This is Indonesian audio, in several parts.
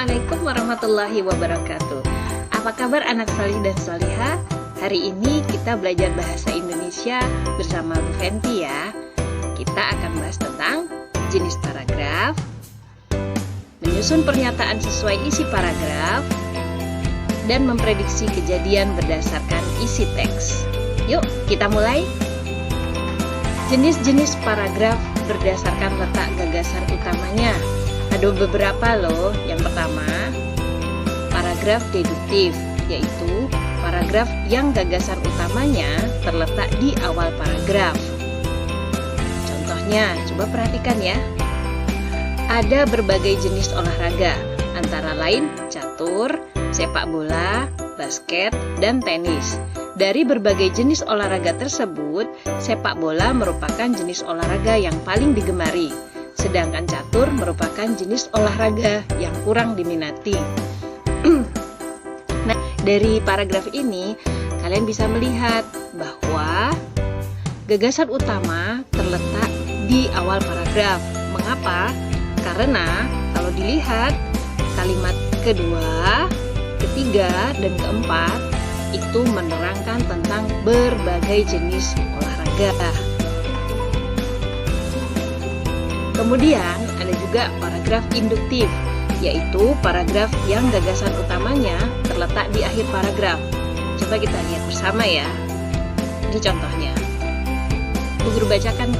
Assalamualaikum warahmatullahi wabarakatuh. Apa kabar anak salih dan salihah? Hari ini kita belajar bahasa Indonesia bersama Bu Fenty ya. Kita akan bahas tentang jenis paragraf, menyusun pernyataan sesuai isi paragraf, dan memprediksi kejadian berdasarkan isi teks. Yuk kita mulai. Jenis-jenis paragraf berdasarkan letak gagasan utamanya. Ada beberapa loh. Yang pertama, paragraf deduktif, yaitu paragraf yang gagasan utamanya terletak di awal paragraf. Contohnya, coba perhatikan ya. Ada berbagai jenis olahraga, antara lain catur, sepak bola, basket, dan tenis. Dari berbagai jenis olahraga tersebut, sepak bola merupakan jenis olahraga yang paling digemari. Sedangkan catur merupakan jenis olahraga yang kurang diminati. Nah, dari paragraf ini kalian bisa melihat bahwa gagasan utama terletak di awal paragraf. Mengapa? Karena kalau dilihat kalimat kedua, ketiga, dan keempat itu menerangkan tentang berbagai jenis olahraga. Kemudian ada juga paragraf induktif, yaitu paragraf yang gagasan utamanya terletak di akhir paragraf. Coba kita lihat bersama ya. Ini contohnya. Bu Guru bacakan,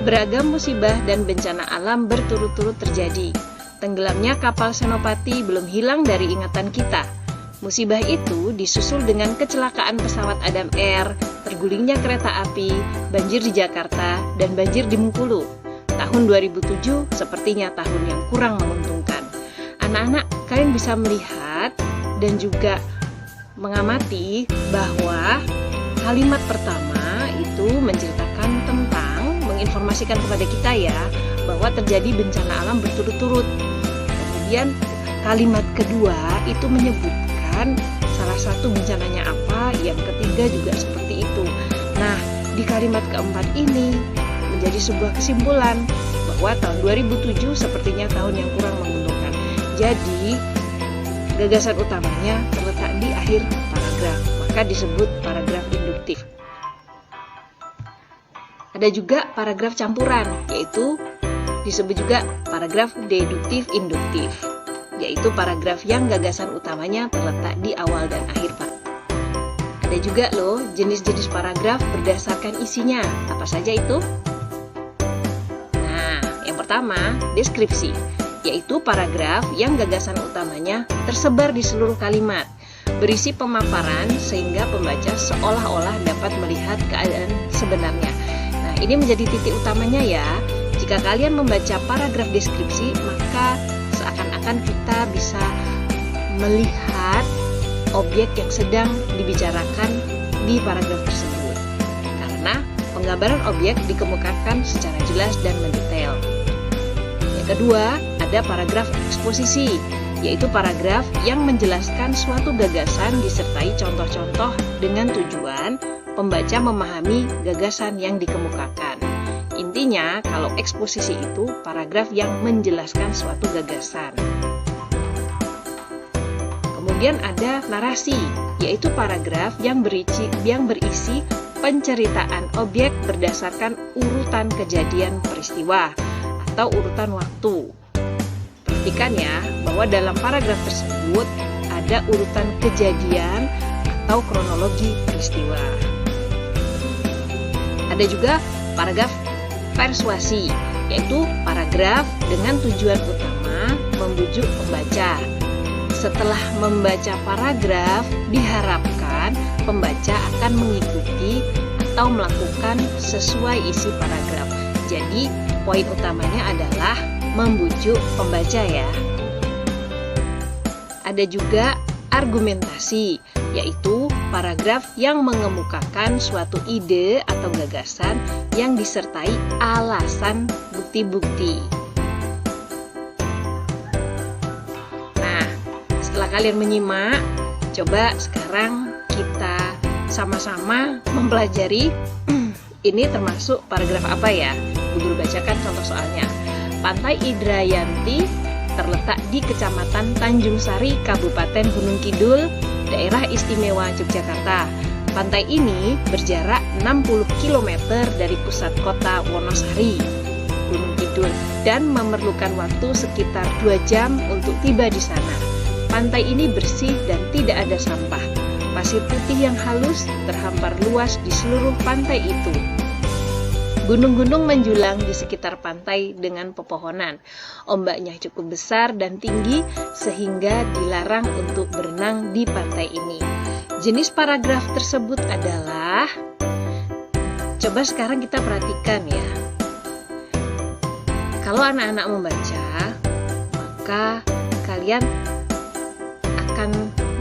beragam musibah dan bencana alam berturut-turut terjadi. Tenggelamnya kapal Senopati belum hilang dari ingatan kita. Musibah itu disusul dengan kecelakaan pesawat Adam Air, tergulingnya kereta api, banjir di Jakarta, dan banjir di Bengkulu. Tahun 2007 sepertinya tahun yang kurang menguntungkan. Anak-anak, kalian bisa melihat dan juga mengamati bahwa kalimat pertama itu menceritakan tentang, menginformasikan kepada kita ya, bahwa terjadi bencana alam berturut-turut. Kemudian kalimat kedua itu menyebutkan salah satu bencananya apa, yang ketiga juga seperti itu. Nah, di kalimat keempat ini menjadi sebuah kesimpulan bahwa tahun 2007 sepertinya tahun yang kurang menguntungkan. Jadi, gagasan utamanya terletak di akhir paragraf, maka disebut paragraf induktif. Ada juga paragraf campuran, yaitu disebut juga paragraf deduktif induktif, yaitu paragraf yang gagasan utamanya terletak di awal dan akhir paragraf. Ada juga loh jenis-jenis paragraf berdasarkan isinya. Apa saja itu? Pertama, deskripsi, yaitu paragraf yang gagasan utamanya tersebar di seluruh kalimat, berisi pemaparan sehingga pembaca seolah-olah dapat melihat keadaan sebenarnya. Nah, ini menjadi titik utamanya ya. Jika kalian membaca paragraf deskripsi, maka seakan-akan kita bisa melihat objek yang sedang dibicarakan di paragraf tersebut. Karena penggambaran objek dikemukakan secara jelas dan mendetail. Kedua, ada paragraf eksposisi, yaitu paragraf yang menjelaskan suatu gagasan disertai contoh-contoh dengan tujuan pembaca memahami gagasan yang dikemukakan. Intinya, kalau eksposisi itu paragraf yang menjelaskan suatu gagasan. Kemudian ada narasi, yaitu paragraf yang berisi penceritaan objek berdasarkan urutan kejadian peristiwa atau urutan waktu. Perhatikan ya, bahwa dalam paragraf tersebut ada urutan kejadian atau kronologi peristiwa. Ada juga paragraf persuasi, yaitu paragraf dengan tujuan utama membujuk pembaca. Setelah membaca paragraf, diharapkan pembaca akan mengikuti atau melakukan sesuai isi paragraf. Jadi, poin utamanya adalah membujuk pembaca ya. Ada juga argumentasi, yaitu paragraf yang mengemukakan suatu ide atau gagasan yang disertai alasan bukti-bukti. Nah, setelah kalian menyimak, coba sekarang kita sama-sama mempelajari ini termasuk paragraf apa ya? Bu Guru bacakan contoh soalnya. Pantai Indrayanti terletak di Kecamatan Tanjung Sari, Kabupaten Gunung Kidul, Daerah Istimewa Yogyakarta. Pantai ini berjarak 60 km dari pusat kota Wonosari, Gunung Kidul, dan memerlukan waktu sekitar 2 jam untuk tiba di sana. Pantai ini bersih dan tidak ada sampah. Pasir putih yang halus terhampar luas di seluruh pantai itu. Gunung-gunung menjulang di sekitar pantai dengan pepohonan. Ombaknya cukup besar dan tinggi sehingga dilarang untuk berenang di pantai ini. Jenis paragraf tersebut adalah, coba sekarang kita perhatikan ya. Kalau anak-anak membaca, maka kalian akan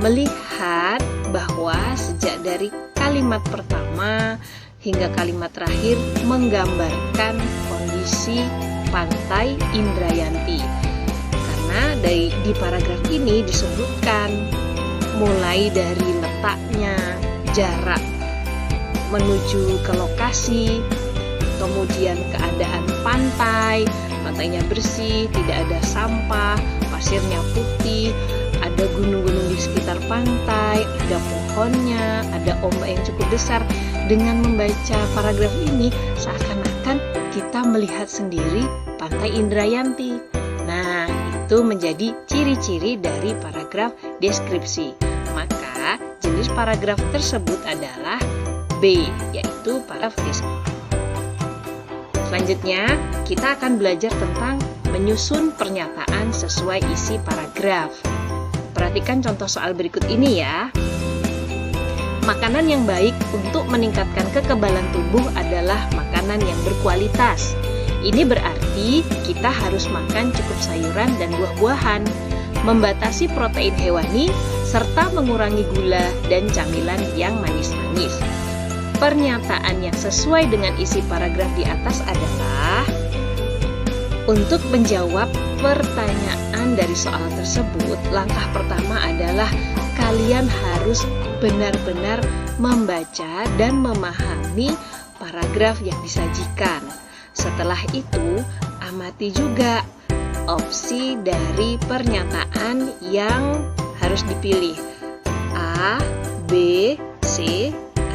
melihat bahwa sejak dari kalimat pertama hingga kalimat terakhir menggambarkan kondisi pantai Indrayanti. Karena di paragraf ini disebutkan mulai dari letaknya, jarak menuju ke lokasi, kemudian keadaan pantai, pantainya bersih, tidak ada sampah, pasirnya putih, ada gunung-gunung di sekitar pantai, ada pohonnya, ada ombak yang cukup besar. Dengan membaca paragraf ini, seakan-akan kita melihat sendiri pantai Indrayanti. Nah, itu menjadi ciri-ciri dari paragraf deskripsi. Maka, jenis paragraf tersebut adalah B, yaitu paragraf deskripsi. Selanjutnya, kita akan belajar tentang menyusun pernyataan sesuai isi paragraf. Perhatikan contoh soal berikut ini ya. Makanan yang baik untuk meningkatkan kekebalan tubuh adalah makanan yang berkualitas. Ini berarti kita harus makan cukup sayuran dan buah-buahan, membatasi protein hewani, serta mengurangi gula dan camilan yang manis-manis. Pernyataan yang sesuai dengan isi paragraf di atas adalah: untuk menjawab pertanyaan dari soal tersebut, langkah pertama adalah kalian harus benar-benar membaca dan memahami paragraf yang disajikan. Setelah itu, amati juga opsi dari pernyataan yang harus dipilih. A, B, C,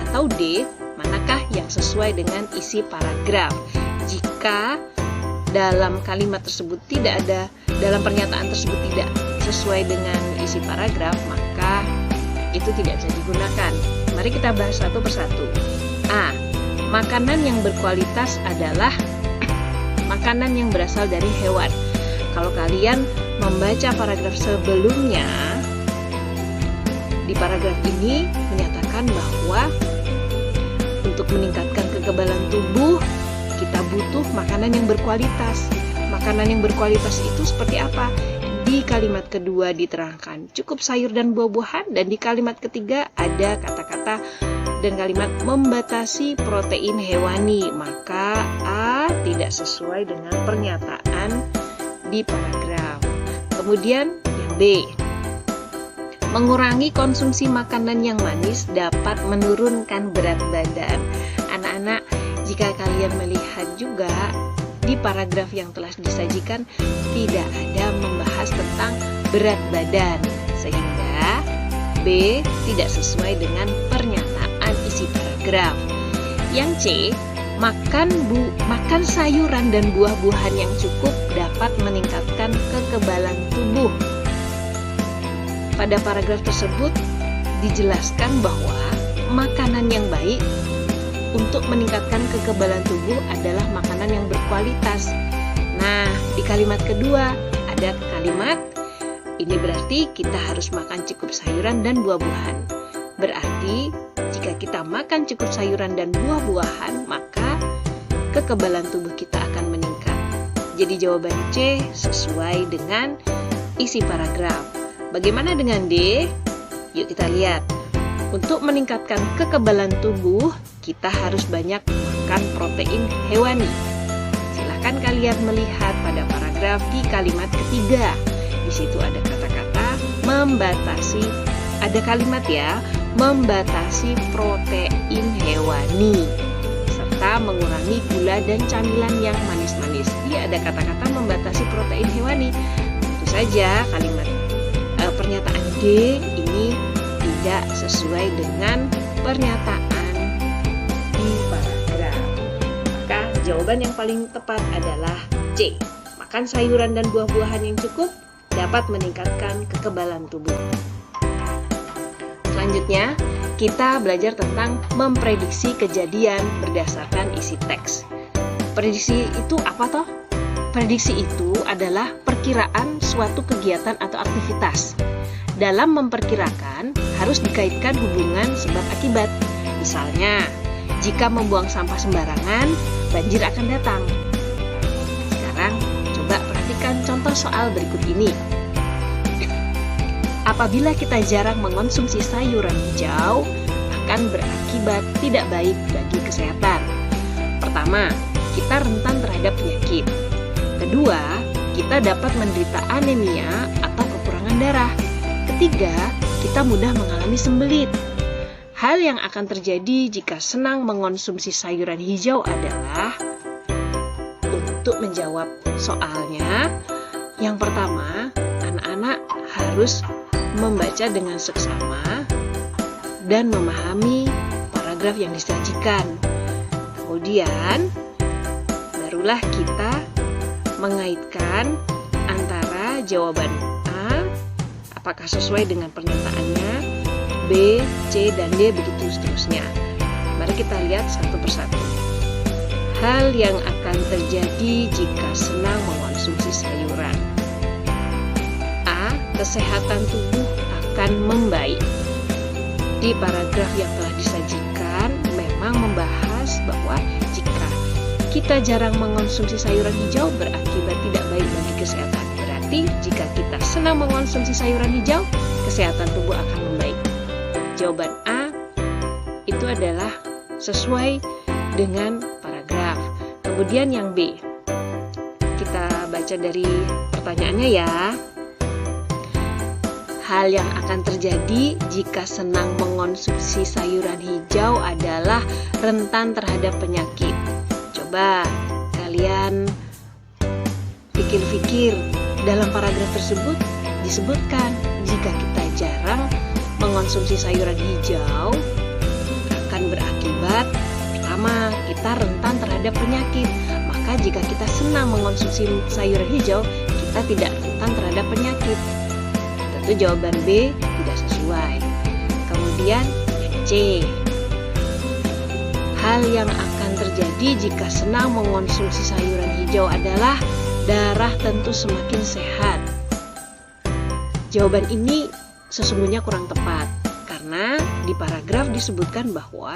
atau D, manakah yang sesuai dengan isi paragraf? Jika dalam kalimat tersebut tidak ada, dalam pernyataan tersebut tidak sesuai dengan isi paragraf, maka itu tidak bisa digunakan. Mari kita bahas satu persatu. A. Makanan yang berkualitas adalah makanan yang berasal dari hewan. Kalau kalian membaca paragraf sebelumnya, di paragraf ini menyatakan bahwa untuk meningkatkan kekebalan tubuh, kita butuh makanan yang berkualitas. Makanan yang berkualitas itu seperti apa? Di kalimat kedua diterangkan cukup sayur dan buah-buahan, dan di kalimat ketiga ada kata-kata dan kalimat membatasi protein hewani. Maka A tidak sesuai dengan pernyataan di paragraf. Kemudian yang B, mengurangi konsumsi makanan yang manis dapat menurunkan berat badan. Anak-anak, jika kalian melihat juga di paragraf yang telah disajikan tidak ada membahas tentang berat badan, sehingga B tidak sesuai dengan pernyataan isi paragraf. Yang C, makan sayuran dan buah-buahan yang cukup dapat meningkatkan kekebalan tubuh. Pada paragraf tersebut dijelaskan bahwa makanan yang baik untuk meningkatkan kekebalan tubuh adalah makanan yang berkualitas. Nah, di kalimat kedua ada kalimat ini berarti kita harus makan cukup sayuran dan buah-buahan. Berarti jika kita makan cukup sayuran dan buah-buahan, maka kekebalan tubuh kita akan meningkat. Jadi jawaban C sesuai dengan isi paragraf. Bagaimana dengan D? Yuk kita lihat. Untuk meningkatkan kekebalan tubuh, kita harus banyak makan protein hewani. Silahkan kalian melihat pada paragraf di kalimat ketiga. Di situ ada kata-kata membatasi, ada kalimat ya, membatasi protein hewani, serta mengurangi gula dan camilan yang manis-manis. Iya, ada kata-kata membatasi protein hewani. Tentu tentu saja kalimat pernyataan D ini tidak sesuai dengan pernyataan di paragraf. Maka jawaban yang paling tepat adalah C. Makan sayuran dan buah-buahan yang cukup dapat meningkatkan kekebalan tubuh. Selanjutnya, kita belajar tentang memprediksi kejadian berdasarkan isi teks. Prediksi itu apa toh? Prediksi itu adalah perkiraan suatu kegiatan atau aktivitas. Dalam memperkirakan, harus dikaitkan hubungan sebab akibat. Misalnya, jika membuang sampah sembarangan, banjir akan datang. Sekarang, coba perhatikan contoh soal berikut ini. Apabila kita jarang mengonsumsi sayuran hijau, akan berakibat tidak baik bagi kesehatan. Pertama, kita rentan terhadap penyakit. Kedua, kita dapat menderita anemia atau kekurangan darah. Ketiga, kita mudah mengalami sembelit. Hal yang akan terjadi jika senang mengonsumsi sayuran hijau adalah, untuk menjawab soalnya, yang pertama, anak-anak harus membaca dengan seksama dan memahami paragraf yang disajikan. Kemudian, barulah kita mengaitkan antara jawaban A, apakah sesuai dengan pernyataannya, B, C, dan D, begitu seterusnya. Mari kita lihat satu persatu. Hal yang akan terjadi jika senang mengonsumsi sayuran. A. Kesehatan tubuh akan membaik. Di paragraf yang telah disajikan memang membahas bahwa jika kita jarang mengonsumsi sayuran hijau berakibat tidak baik bagi kesehatan. Berarti jika kita senang mengonsumsi sayuran hijau, kesehatan tubuh akan membaik. Jawaban A itu adalah sesuai dengan paragraf. Kemudian yang B, kita baca dari pertanyaannya ya. Hal yang akan terjadi jika senang mengonsumsi sayuran hijau adalah rentan terhadap penyakit. Coba kalian pikir-pikir, dalam paragraf tersebut disebutkan jika kita jarang mengonsumsi sayuran hijau akan berakibat, pertama, kita rentan terhadap penyakit. Maka jika kita senang mengonsumsi sayuran hijau, kita tidak rentan terhadap penyakit. Tentu jawaban B tidak sesuai. Kemudian yang C, hal yang akan terjadi jika senang mengonsumsi sayuran hijau adalah darah tentu semakin sehat. Jawaban ini sesungguhnya kurang tepat, karena di paragraf disebutkan bahwa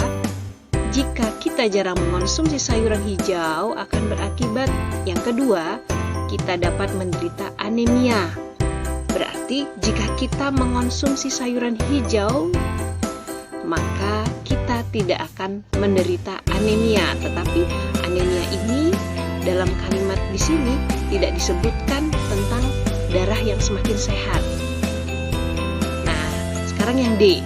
jika kita jarang mengonsumsi sayuran hijau akan berakibat yang kedua, kita dapat menderita anemia. Berarti jika kita mengonsumsi sayuran hijau, maka kita tidak akan menderita anemia. Tetapi anemia ini dalam kalimat di sini tidak disebutkan tentang darah yang semakin sehat. Nah, sekarang yang D.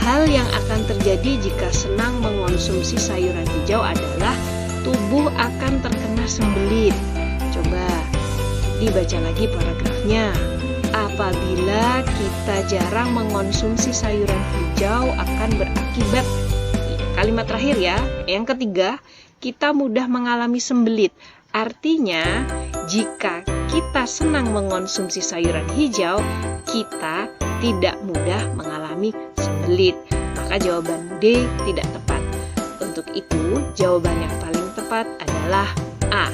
Hal yang akan terjadi jika senang mengonsumsi sayuran hijau adalah tubuh akan terkena sembelit. Coba dibaca lagi paragrafnya. Apabila kita jarang mengonsumsi sayuran hijau akan berakibat, kalimat terakhir ya, yang ketiga, kita mudah mengalami sembelit. Artinya, jika kita senang mengonsumsi sayuran hijau, kita tidak mudah mengalami sembelit. Maka jawaban D tidak tepat. Untuk itu, jawaban yang paling tepat adalah A.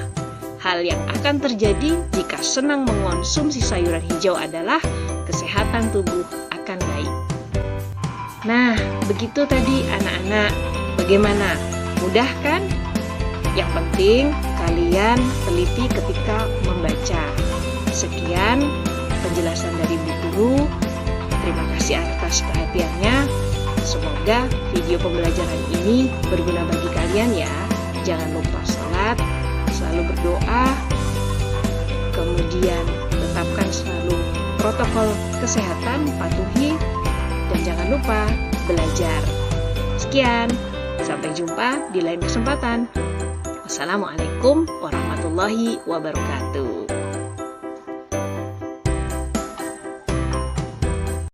Hal yang akan terjadi jika senang mengonsumsi sayuran hijau adalah kesehatan tubuh akan baik. Nah, begitu tadi anak-anak. Bagaimana? Mudah kan? Yang penting kalian teliti ketika membaca. Sekian penjelasan dari Bu Guru. Terima kasih atas perhatiannya. Semoga video pembelajaran ini berguna bagi kalian ya. Jangan lupa sholat, selalu berdoa, kemudian tetapkan selalu protokol kesehatan, patuhi, dan jangan lupa belajar. Sekian, sampai jumpa di lain kesempatan. Wassalamualaikum warahmatullahi wabarakatuh.